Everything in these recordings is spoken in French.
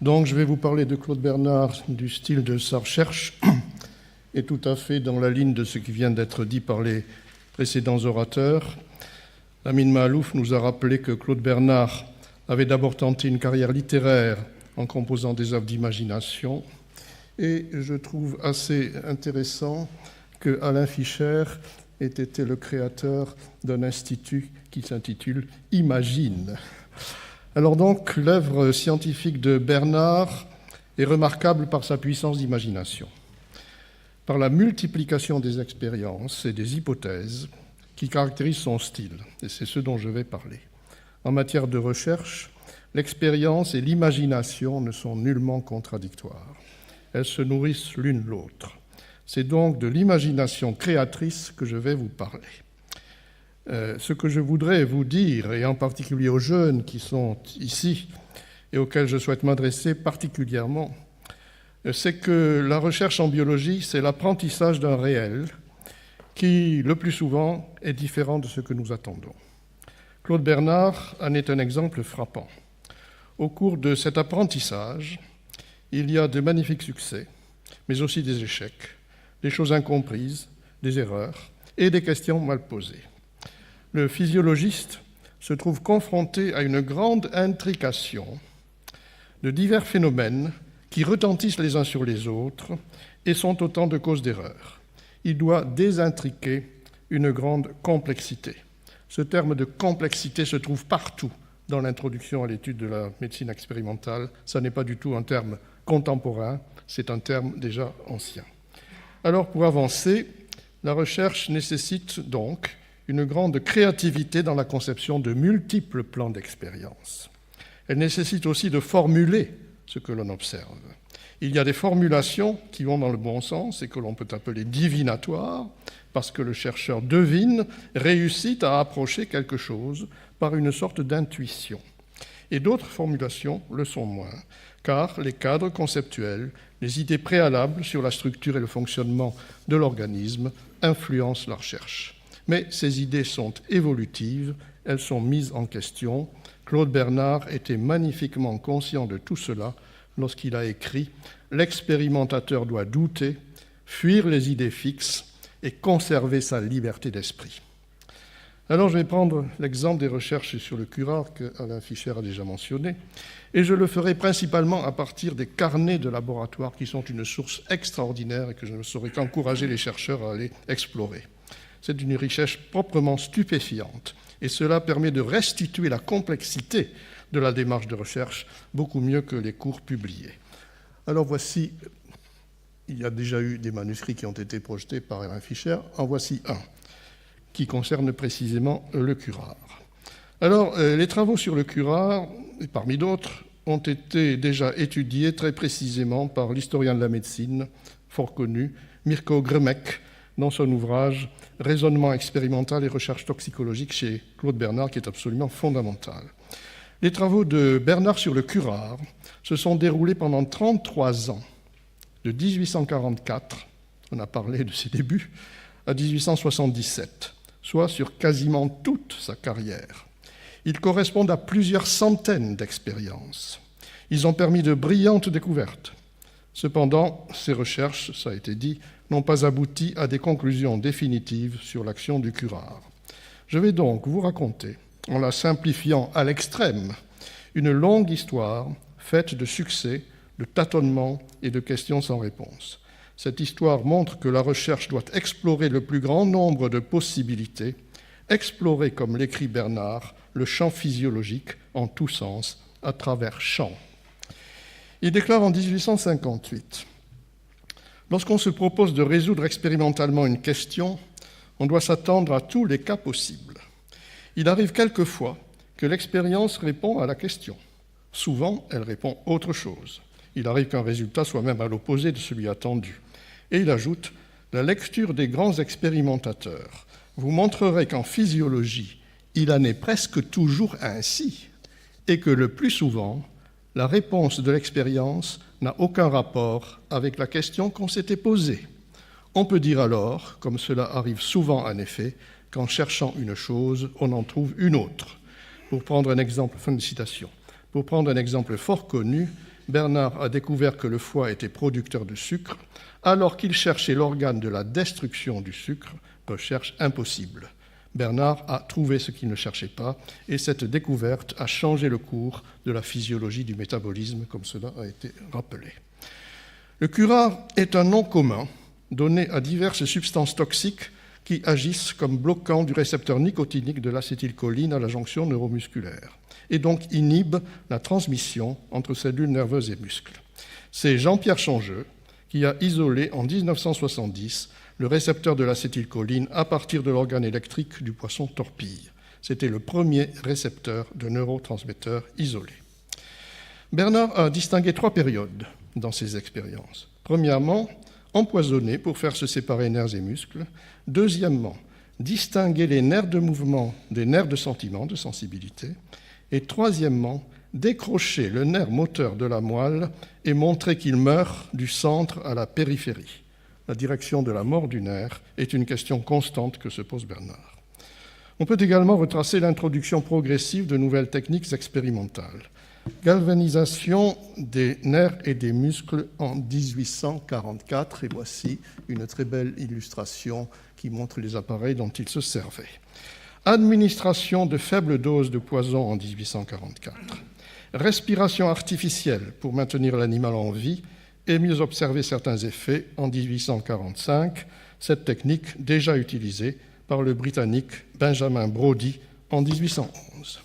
Donc, je vais vous parler de Claude Bernard, du style de sa recherche, et tout à fait dans la ligne de ce qui vient d'être dit par les précédents orateurs. Amin Maalouf nous a rappelé que Claude Bernard avait d'abord tenté une carrière littéraire en composant des œuvres d'imagination, et je trouve assez intéressant que Alain Fischer ait été le créateur d'un institut qui s'intitule Imagine. Alors donc, l'œuvre scientifique de Bernard est remarquable par sa puissance d'imagination, par la multiplication des expériences et des hypothèses qui caractérisent son style, et c'est ce dont je vais parler. En matière de recherche, l'expérience et l'imagination ne sont nullement contradictoires. Elles se nourrissent l'une l'autre. C'est donc de l'imagination créatrice que je vais vous parler. Ce que je voudrais vous dire, et en particulier aux jeunes qui sont ici et auxquels je souhaite m'adresser particulièrement, c'est que la recherche en biologie, c'est l'apprentissage d'un réel qui, le plus souvent, est différent de ce que nous attendons. Claude Bernard en est un exemple frappant. Au cours de cet apprentissage, il y a de magnifiques succès, mais aussi des échecs, des choses incomprises, des erreurs et des questions mal posées. Le physiologiste se trouve confronté à une grande intrication de divers phénomènes qui retentissent les uns sur les autres et sont autant de causes d'erreurs. Il doit désintriquer une grande complexité. Ce terme de complexité se trouve partout dans l'introduction à l'étude de la médecine expérimentale. Ça n'est pas du tout un terme contemporain, c'est un terme déjà ancien. Alors, pour avancer, la recherche nécessite donc une grande créativité dans la conception de multiples plans d'expérience. Elle nécessite aussi de formuler ce que l'on observe. Il y a des formulations qui vont dans le bon sens et que l'on peut appeler divinatoires, parce que le chercheur devine, réussit à approcher quelque chose par une sorte d'intuition. Et d'autres formulations le sont moins, car les cadres conceptuels, les idées préalables sur la structure et le fonctionnement de l'organisme influencent la recherche. Mais ces idées sont évolutives, elles sont mises en question. Claude Bernard était magnifiquement conscient de tout cela lorsqu'il a écrit « L'expérimentateur doit douter, fuir les idées fixes et conserver sa liberté d'esprit ». Alors je vais prendre l'exemple des recherches sur le curare que Alain Fischer a déjà mentionné, et je le ferai principalement à partir des carnets de laboratoire qui sont une source extraordinaire et que je ne saurais qu'encourager les chercheurs à aller explorer. C'est une richesse proprement stupéfiante, et cela permet de restituer la complexité de la démarche de recherche beaucoup mieux que les cours publiés. Alors voici, il y a déjà eu des manuscrits qui ont été projetés par Alain Fischer, en voici un, qui concerne précisément le curare. Alors, les travaux sur le curare, et parmi d'autres, ont été déjà étudiés très précisément par l'historien de la médecine, fort connu, Mirko Grmek, dans son ouvrage « Raisonnement expérimental et recherche toxicologique » chez Claude Bernard, qui est absolument fondamental. Les travaux de Bernard sur le curare se sont déroulés pendant 33 ans, de 1844, on a parlé de ses débuts, à 1877, soit sur quasiment toute sa carrière. Ils correspondent à plusieurs centaines d'expériences. Ils ont permis de brillantes découvertes. Cependant, ces recherches, ça a été dit, n'ont pas abouti à des conclusions définitives sur l'action du curare. Je vais donc vous raconter, en la simplifiant à l'extrême, une longue histoire faite de succès, de tâtonnements et de questions sans réponse. Cette histoire montre que la recherche doit explorer le plus grand nombre de possibilités, explorer, comme l'écrit Bernard, le champ physiologique en tous sens, à travers champs. Il déclare en 1858 « Lorsqu'on se propose de résoudre expérimentalement une question, on doit s'attendre à tous les cas possibles. Il arrive quelquefois que l'expérience répond à la question. Souvent, elle répond autre chose. Il arrive qu'un résultat soit même à l'opposé de celui attendu. » Et il ajoute « La lecture des grands expérimentateurs vous montrerait qu'en physiologie, il en est presque toujours ainsi, et que le plus souvent, la réponse de l'expérience n'a aucun rapport avec la question qu'on s'était posée. On peut dire alors, comme cela arrive souvent en effet, qu'en cherchant une chose, on en trouve une autre. » Pour prendre un exemple, fin de citation. Pour prendre un exemple fort connu, Bernard a découvert que le foie était producteur de sucre, alors qu'il cherchait l'organe de la destruction du sucre, recherche impossible. Bernard a trouvé ce qu'il ne cherchait pas, et cette découverte a changé le cours de la physiologie du métabolisme, comme cela a été rappelé. Le curare est un nom commun donné à diverses substances toxiques qui agissent comme bloquants du récepteur nicotinique de l'acétylcholine à la jonction neuromusculaire, et donc inhibent la transmission entre cellules nerveuses et muscles. C'est Jean-Pierre Changeux qui a isolé en 1970 le récepteur de l'acétylcholine à partir de l'organe électrique du poisson torpille. C'était le premier récepteur de neurotransmetteurs isolé. Bernard a distingué 3 périodes dans ses expériences. Premièrement, empoisonner pour faire se séparer nerfs et muscles. Deuxièmement, distinguer les nerfs de mouvement des nerfs de sentiment, de sensibilité. Et troisièmement, décrocher le nerf moteur de la moelle et montrer qu'il meurt du centre à la périphérie. La direction de la mort du nerf est une question constante que se pose Bernard. On peut également retracer l'introduction progressive de nouvelles techniques expérimentales. Galvanisation des nerfs et des muscles en 1844, et voici une très belle illustration qui montre les appareils dont il se servait. Administration de faibles doses de poison en 1844. Respiration artificielle pour maintenir l'animal en vie et mieux observer certains effets en 1845, cette technique déjà utilisée par le Britannique Benjamin Brodie en 1811.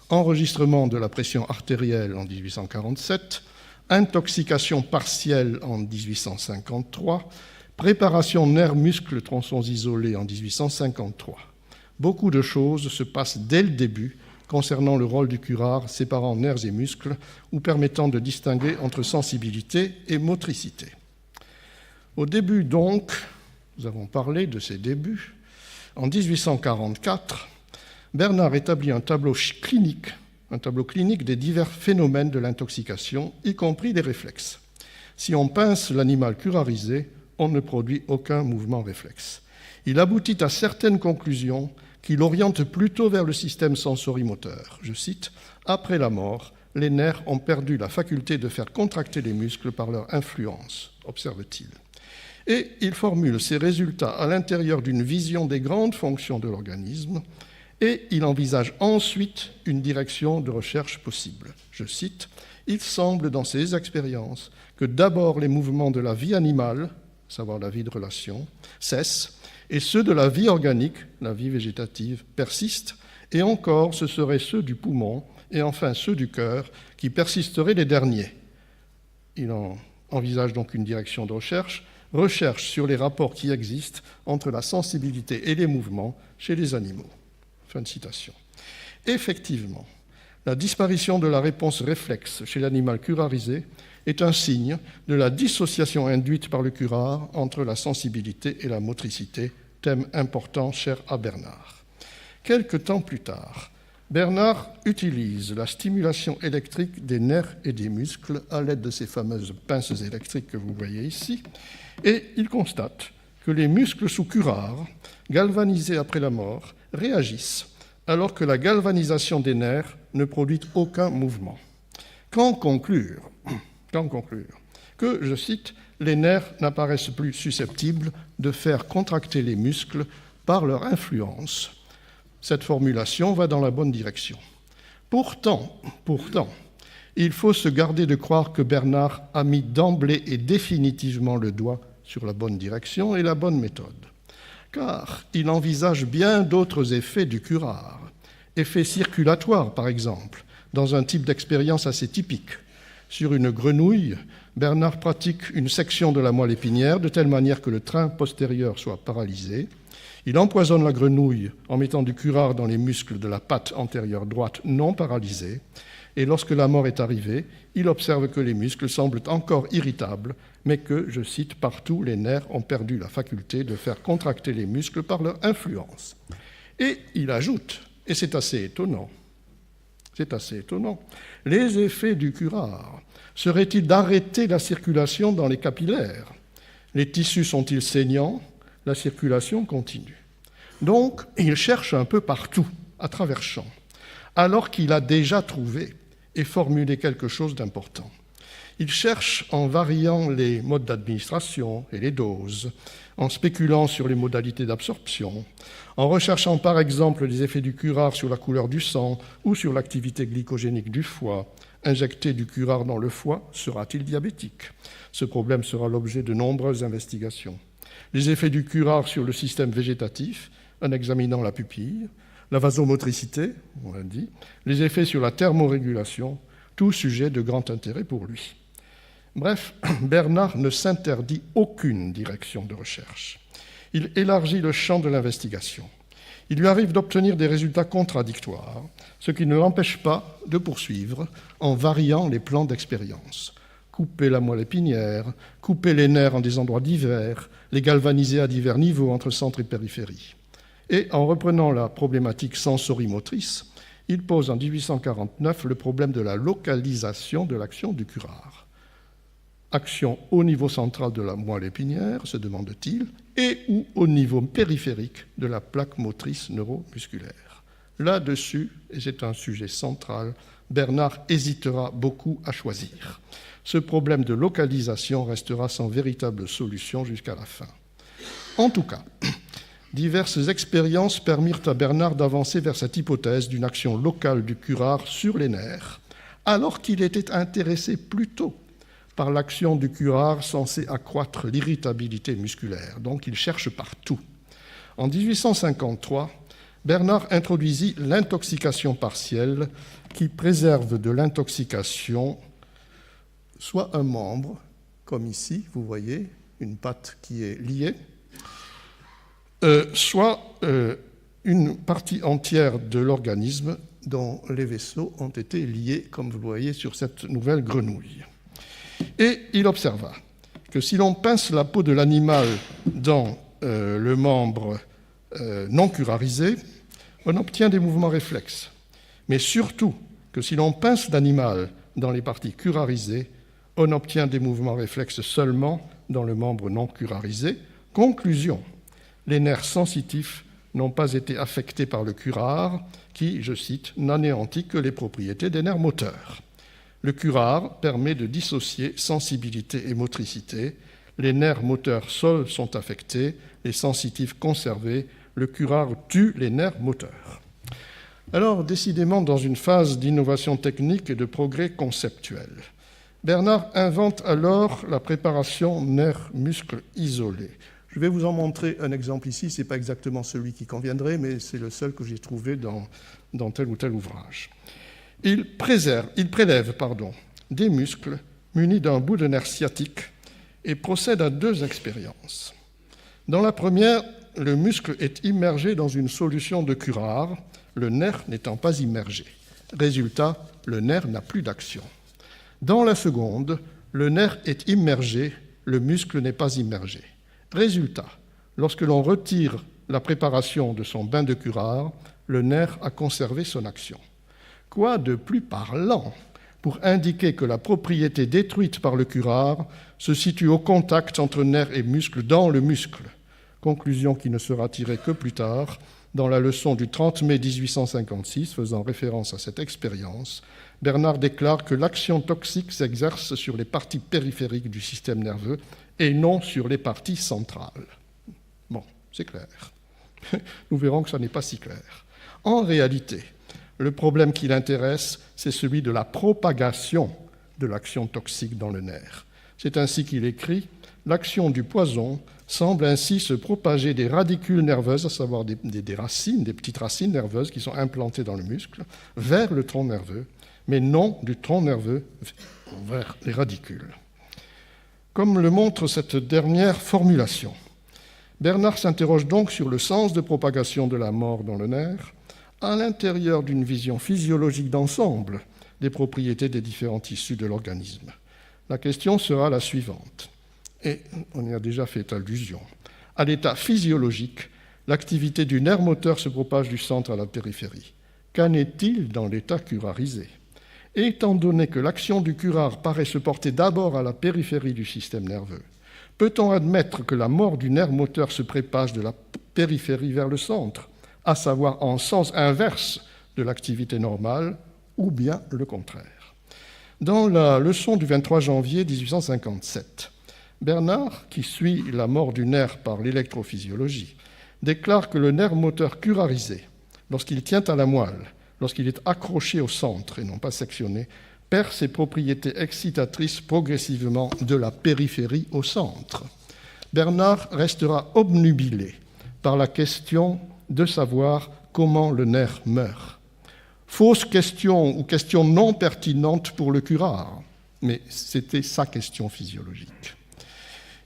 Enregistrement de la pression artérielle en 1847, intoxication partielle en 1853, préparation nerfs-muscles tronçons isolés en 1853. Beaucoup de choses se passent dès le début concernant le rôle du curare séparant nerfs et muscles ou permettant de distinguer entre sensibilité et motricité. Au début donc, nous avons parlé de ces débuts, en 1844, Bernard établit un tableau clinique des divers phénomènes de l'intoxication, y compris des réflexes. Si on pince l'animal curarisé, on ne produit aucun mouvement réflexe. Il aboutit à certaines conclusions qui l'orientent plutôt vers le système sensorimoteur. Je cite, « Après la mort, les nerfs ont perdu la faculté de faire contracter les muscles par leur influence », observe-t-il. Et il formule ses résultats à l'intérieur d'une vision des grandes fonctions de l'organisme et il envisage ensuite une direction de recherche possible. Je cite, « Il semble dans ses expériences que d'abord les mouvements de la vie animale, à savoir la vie de relation, cessent et ceux de la vie organique, la vie végétative, persistent, et encore ce seraient ceux du poumon et enfin ceux du cœur qui persisteraient les derniers. » Il envisage donc une direction de recherche sur les rapports qui existent entre la sensibilité et les mouvements chez les animaux. Fin de citation. Effectivement, la disparition de la réponse réflexe chez l'animal curarisé est un signe de la dissociation induite par le curare entre la sensibilité et la motricité, thème important cher à Bernard. Quelque temps plus tard, Bernard utilise la stimulation électrique des nerfs et des muscles à l'aide de ces fameuses pinces électriques que vous voyez ici, et il constate que les muscles sous curare, galvanisés après la mort, réagissent, alors que la galvanisation des nerfs ne produit aucun mouvement. Qu'en conclure que, je cite, « les nerfs n'apparaissent plus susceptibles de faire contracter les muscles par leur influence ». Cette formulation va dans la bonne direction. Pourtant, il faut se garder de croire que Bernard a mis d'emblée et définitivement le doigt sur la bonne direction et la bonne méthode. Car il envisage bien d'autres effets du curare. Effets circulatoires, par exemple, dans un type d'expérience assez typique. Sur une grenouille, Bernard pratique une section de la moelle épinière de telle manière que le train postérieur soit paralysé. Il empoisonne la grenouille en mettant du curare dans les muscles de la patte antérieure droite non paralysée. Et lorsque la mort est arrivée, il observe que les muscles semblent encore irritables, mais que, je cite, « partout, les nerfs ont perdu la faculté de faire contracter les muscles par leur influence ». Et il ajoute, et c'est assez étonnant, les effets du curare seraient-ils d'arrêter la circulation dans les capillaires? Les tissus sont-ils saignants? La circulation continue. Donc, il cherche un peu partout, à travers champs, alors qu'il a déjà trouvé et formulé quelque chose d'important. Il cherche en variant les modes d'administration et les doses, en spéculant sur les modalités d'absorption, en recherchant par exemple les effets du curare sur la couleur du sang ou sur l'activité glycogénique du foie. Injecter du curare dans le foie sera-t-il diabétique? Ce problème sera l'objet de nombreuses investigations. Les effets du curare sur le système végétatif, en examinant la pupille, la vasomotricité, on l'a dit, les effets sur la thermorégulation, tout sujet de grand intérêt pour lui. Bref, Bernard ne s'interdit aucune direction de recherche. Il élargit le champ de l'investigation. Il lui arrive d'obtenir des résultats contradictoires, ce qui ne l'empêche pas de poursuivre en variant les plans d'expérience. Couper la moelle épinière, couper les nerfs en des endroits divers, les galvaniser à divers niveaux entre centre et périphérie. Et en reprenant la problématique sensorimotrice, il pose en 1849 le problème de la localisation de l'action du curare. Action au niveau central de la moelle épinière, se demande-t-il, et ou au niveau périphérique de la plaque motrice neuromusculaire. Là-dessus, et c'est un sujet central, Bernard hésitera beaucoup à choisir. Ce problème de localisation restera sans véritable solution jusqu'à la fin. En tout cas, diverses expériences permirent à Bernard d'avancer vers cette hypothèse d'une action locale du curare sur les nerfs, alors qu'il était intéressé plutôt par l'action du curare censée accroître l'irritabilité musculaire. Donc il cherche partout. En 1853, Bernard introduisit l'intoxication partielle qui préserve de l'intoxication soit un membre, comme ici, vous voyez, une patte qui est liée, soit une partie entière de l'organisme dont les vaisseaux ont été liés, comme vous le voyez sur cette nouvelle grenouille. Et il observa que si l'on pince la peau de l'animal dans le membre non curarisé, on obtient des mouvements réflexes. Mais surtout que si l'on pince l'animal dans les parties curarisées, on obtient des mouvements réflexes seulement dans le membre non curarisé. Conclusion, les nerfs sensitifs n'ont pas été affectés par le curare qui, je cite, n'anéantit que les propriétés des nerfs moteurs. Le curare permet de dissocier sensibilité et motricité. Les nerfs moteurs seuls sont affectés, les sensitifs conservés. Le curare tue les nerfs moteurs. Alors, décidément, dans une phase d'innovation technique et de progrès conceptuel, Bernard invente alors la préparation nerfs-muscles isolés. Je vais vous en montrer un exemple ici. Ce n'est pas exactement celui qui conviendrait, mais c'est le seul que j'ai trouvé dans tel ou tel ouvrage. Il prélève des muscles munis d'un bout de nerf sciatique et procède à deux expériences. Dans la première, le muscle est immergé dans une solution de curare, le nerf n'étant pas immergé. Résultat, le nerf n'a plus d'action. Dans la seconde, le nerf est immergé, le muscle n'est pas immergé. Résultat, lorsque l'on retire la préparation de son bain de curare, le nerf a conservé son action. Quoi de plus parlant pour indiquer que la propriété détruite par le curare se situe au contact entre nerf et muscle dans le muscle. Conclusion qui ne sera tirée que plus tard, dans la leçon du 30 mai 1856, faisant référence à cette expérience, Bernard déclare que l'action toxique s'exerce sur les parties périphériques du système nerveux et non sur les parties centrales. Bon, c'est clair. Nous verrons que ça n'est pas si clair. En réalité, le problème qui l'intéresse, c'est celui de la propagation de l'action toxique dans le nerf. C'est ainsi qu'il écrit « L'action du poison semble ainsi se propager des radicules nerveuses, à savoir des racines, des petites racines nerveuses qui sont implantées dans le muscle, vers le tronc nerveux, mais non du tronc nerveux vers les radicules. » Comme le montre cette dernière formulation, Bernard s'interroge donc sur le sens de propagation de la mort dans le nerf, à l'intérieur d'une vision physiologique d'ensemble des propriétés des différents tissus de l'organisme. La question sera la suivante, et on y a déjà fait allusion. À l'état physiologique, l'activité du nerf moteur se propage du centre à la périphérie. Qu'en est-il dans l'état curarisé ? Étant donné que l'action du curare paraît se porter d'abord à la périphérie du système nerveux, peut-on admettre que la mort du nerf moteur se propage de la périphérie vers le centre, à savoir en sens inverse de l'activité normale, ou bien le contraire? Dans la leçon du 23 janvier 1857, Bernard, qui suit la mort du nerf par l'électrophysiologie, déclare que le nerf moteur curarisé, lorsqu'il tient à la moelle, lorsqu'il est accroché au centre et non pas sectionné, perd ses propriétés excitatrices progressivement de la périphérie au centre. Bernard restera obnubilé par la question de savoir comment le nerf meurt. Fausse question ou question non pertinente pour le curare, mais c'était sa question physiologique.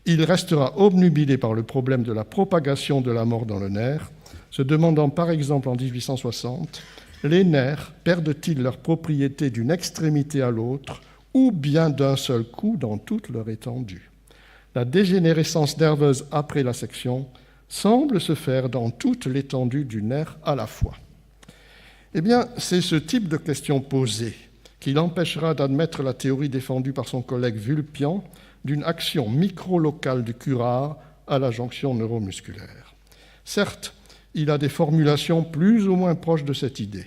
Il restera obnubilé par le problème de la propagation de la mort dans le nerf, se demandant par exemple en 1860 « Les nerfs perdent-ils leurs propriétés d'une extrémité à l'autre ou bien d'un seul coup dans toute leur étendue ?» La dégénérescence nerveuse après la section semble se faire dans toute l'étendue du nerf à la fois. Eh bien, c'est ce type de question posée qui l'empêchera d'admettre la théorie défendue par son collègue Vulpian d'une action micro-locale du curare à la jonction neuromusculaire. Certes, il a des formulations plus ou moins proches de cette idée.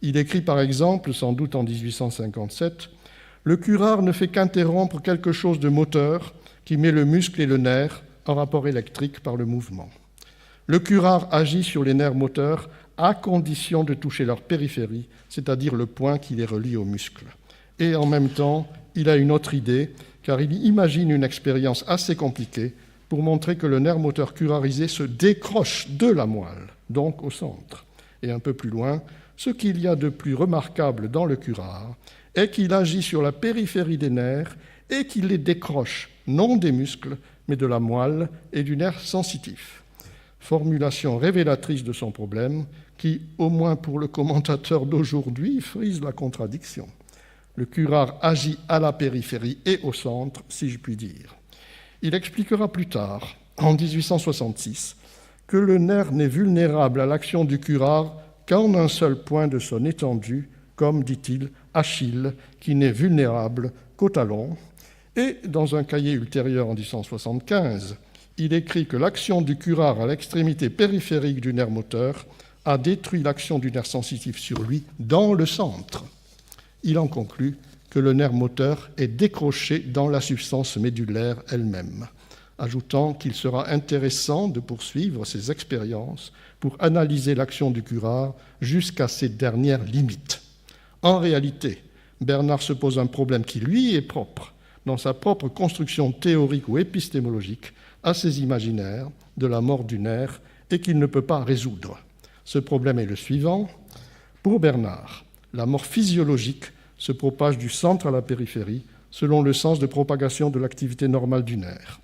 Il écrit par exemple, sans doute en 1857, « Le curare ne fait qu'interrompre quelque chose de moteur qui met le muscle et le nerf en rapport électrique par le mouvement. Le curare agit sur les nerfs moteurs à condition de toucher leur périphérie, c'est-à-dire le point qui les relie aux muscles. Et en même temps, il a une autre idée, car il imagine une expérience assez compliquée pour montrer que le nerf moteur curarisé se décroche de la moelle, donc au centre. Et un peu plus loin, ce qu'il y a de plus remarquable dans le curare est qu'il agit sur la périphérie des nerfs et qu'il les décroche, non des muscles, mais de la moelle et du nerf sensitif. Formulation révélatrice de son problème qui, au moins pour le commentateur d'aujourd'hui, frise la contradiction. Le curare agit à la périphérie et au centre, si je puis dire. Il expliquera plus tard, en 1866, que le nerf n'est vulnérable à l'action du curare qu'en un seul point de son étendue, comme, dit-il, Achille, qui n'est vulnérable qu'au talon. Et dans un cahier ultérieur en 1875, il écrit que l'action du curare à l'extrémité périphérique du nerf moteur a détruit l'action du nerf sensitif sur lui dans le centre. Il en conclut que le nerf moteur est décroché dans la substance médulaire elle-même, ajoutant qu'il sera intéressant de poursuivre ces expériences pour analyser l'action du curare jusqu'à ses dernières limites. En réalité, Bernard se pose un problème qui lui est propre, dans sa propre construction théorique ou épistémologique, assez imaginaire de la mort du nerf et qu'il ne peut pas résoudre. Ce problème est le suivant. Pour Bernard, la mort physiologique se propage du centre à la périphérie selon le sens de propagation de l'activité normale du nerf.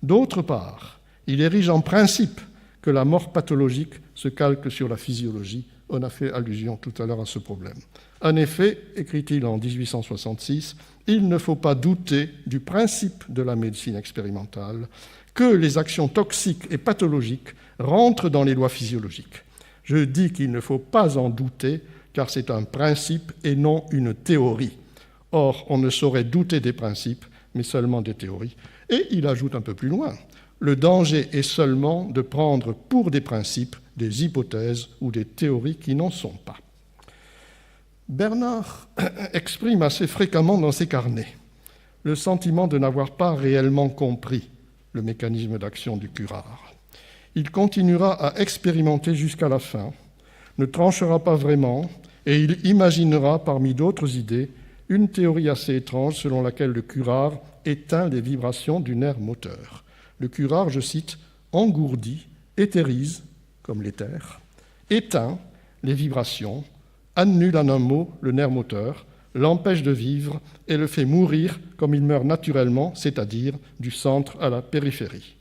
D'autre part, il érige en principe que la mort pathologique se calque sur la physiologie. On a fait allusion tout à l'heure à ce problème. En effet, écrit-il en 1866, il ne faut pas douter du principe de la médecine expérimentale que les actions toxiques et pathologiques rentrent dans les lois physiologiques. Je dis qu'il ne faut pas en douter, car c'est un principe et non une théorie. Or, on ne saurait douter des principes, mais seulement des théories. Et il ajoute un peu plus loin, le danger est seulement de prendre pour des principes des hypothèses ou des théories qui n'en sont pas. Bernard exprime assez fréquemment dans ses carnets le sentiment de n'avoir pas réellement compris le mécanisme d'action du curare. Il continuera à expérimenter jusqu'à la fin, ne tranchera pas vraiment, et il imaginera, parmi d'autres idées, une théorie assez étrange selon laquelle le curare éteint les vibrations du nerf moteur. Le curare, je cite, engourdit, éthérise, comme l'éther, éteint les vibrations, annule en un mot le nerf moteur, l'empêche de vivre et le fait mourir comme il meurt naturellement, c'est-à-dire du centre à la périphérie.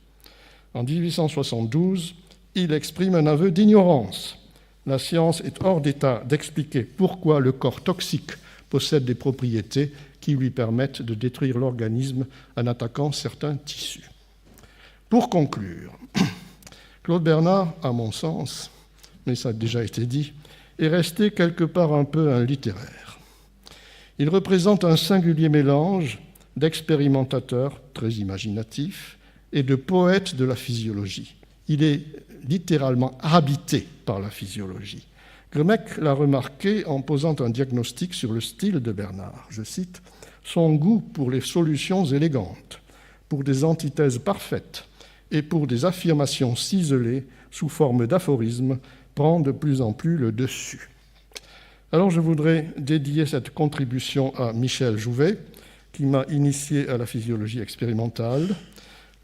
En 1872, il exprime un aveu d'ignorance. La science est hors d'état d'expliquer pourquoi le corps toxique possède des propriétés qui lui permettent de détruire l'organisme en attaquant certains tissus. Pour conclure, Claude Bernard, à mon sens, mais ça a déjà été dit, est resté quelque part un peu un littéraire. Il représente un singulier mélange d'expérimentateur très imaginatif et de poète de la physiologie. Il est littéralement habité par la physiologie. Grmeek l'a remarqué en posant un diagnostic sur le style de Bernard. Je cite, son goût pour les solutions élégantes, pour des antithèses parfaites et pour des affirmations ciselées sous forme d'aphorismes prend de plus en plus le dessus. Alors je voudrais dédier cette contribution à Michel Jouvet, qui m'a initié à la physiologie expérimentale.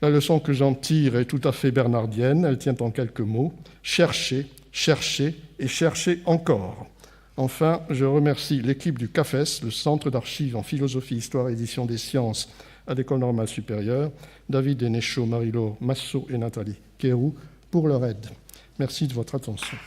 La leçon que j'en tire est tout à fait bernardienne, elle tient en quelques mots: chercher, chercher et chercher encore. Enfin, je remercie l'équipe du CAFES, le Centre d'archives en philosophie, histoire et édition des sciences à l'École normale supérieure, David Enéchaud, Marie-Laure Massot et Nathalie Quérou, pour leur aide. Merci de votre attention.